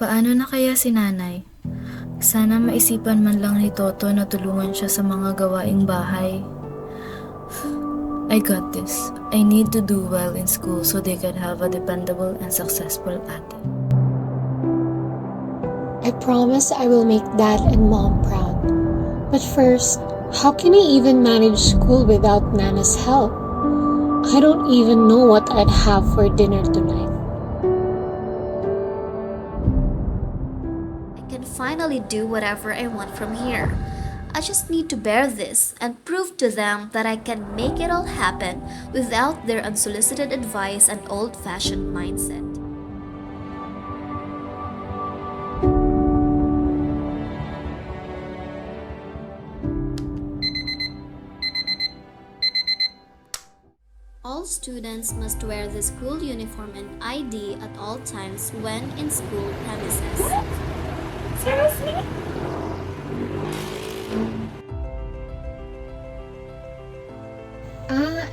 Paano na kaya si nanay? Sana maisipan man lang ni Toto na tulungan siya sa mga gawaing bahay. I got this. I need to do well in school so they can have a dependable and successful ate. I promise I will make Dad and Mom proud. But first, how can I even manage school without Nana's help? I don't even know what I'd have for dinner tonight. I can finally do whatever I want from here. I just need to bear this and prove to them that I can make it all happen without their unsolicited advice and old-fashioned mindset. All students must wear the school uniform and ID at all times when in school premises. Seriously?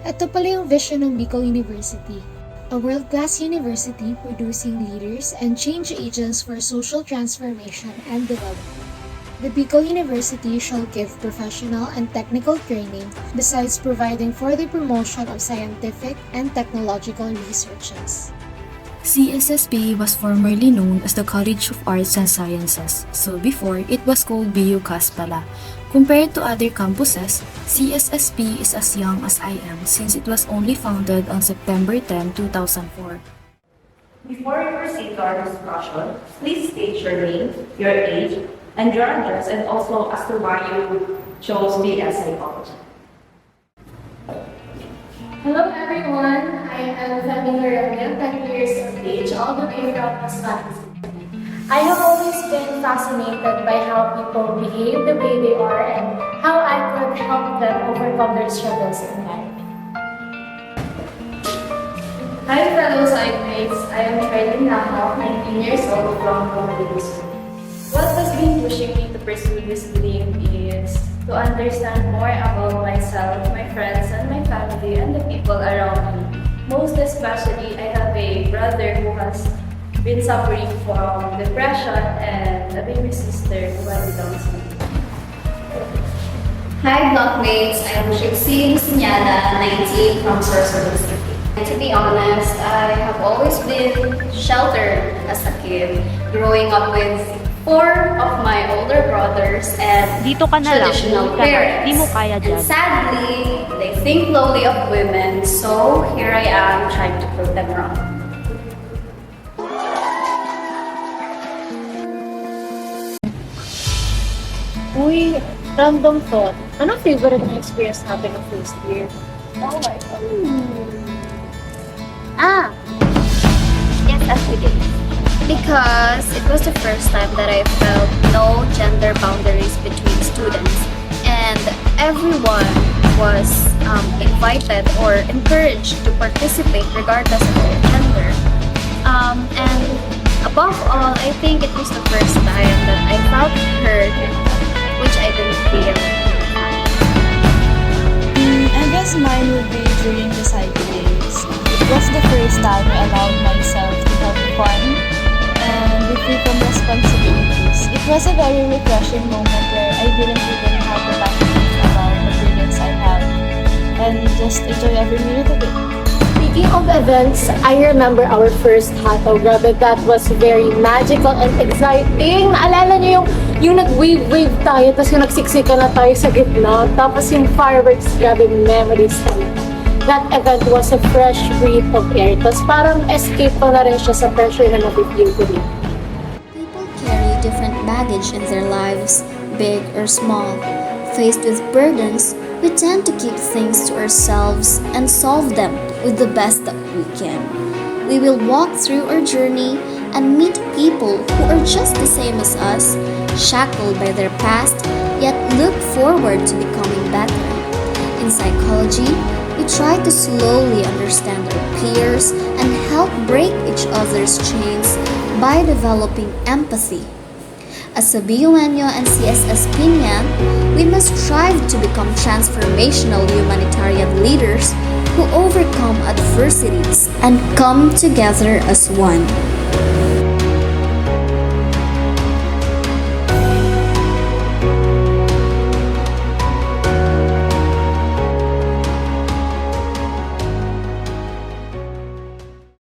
Ito pala yung vision ng Bicol University. A world-class university producing leaders and change agents for social transformation and development. The Bicol University shall give professional and technical training besides providing for the promotion of scientific and technological researches. CSSP was formerly known as the College of Arts and Sciences, so before it was called BUCAS pala. Compared to other campuses, CSSP is as young as I am since it was only founded on September 10, 2004. Before we proceed to our discussion, please state your name, your age, and your address, and also as to why you chose BS Psychology. Hello everyone, I am Femi Lorena, 10 years of age, all the way from Masbate. I have always been fascinated by how people behave the way they are and how I could help them overcome their struggles in life. Hi fellow sidemates, I am Charlene Nakaw, 19 years old from Comedy School. What has been pushing me to pursue this dream is to understand more about myself, my friends, and my family, and the people around me. Most especially, I have a brother who has been suffering from depression and a baby sister who has Down syndrome. Hi blockmates, I am Shixine Sinyala, 19 from Sorsogon City. And to be honest, I have always been sheltered as a kid, growing up with 4 of my older brothers and Dito ka na lang, traditional hindi ka na. parents. Di mo kaya dyan. And sadly, they think lowly of women, so here I am trying to prove them wrong. Uy, random thought. Anong favorite na experience natin ng first year? Oh my God. Yes, as we did. Because it was the first time that I felt no gender boundaries between students, and everyone was invited or encouraged to participate regardless of their gender. And above all, I think it was the first time that I felt heard, which I didn't feel. I guess mine would be during the cycle days. It was the first time I allowed myself to have fun and be free from responsibilities. It was a very refreshing moment where I didn't even have the time to think about the feelings I have and just enjoy every minute of it. Speaking of events, I remember our first hataw. Grabe, that was very magical and exciting. Naalala niyo yung nag-wave-wave tayo, tapos yung nagsiksika na tayo sa gitna, tapos yung fireworks, grabe, memories talaga. That event was a fresh breath of air. Tapos parang escape ko na rin siya sa pressure na nafe-feel ko dito. People carry different baggage in their lives, big or small. Faced with burdens, we tend to keep things to ourselves and solve them with the best that we can. We will walk through our journey and meet people who are just the same as us, shackled by their past, yet look forward to becoming better. In psychology, we try to slowly understand our peers and help break each other's chains by developing empathy. As a BUNyo and CSSP niyan, we must strive to become transformational humanitarian leaders who overcome adversities and come together as one.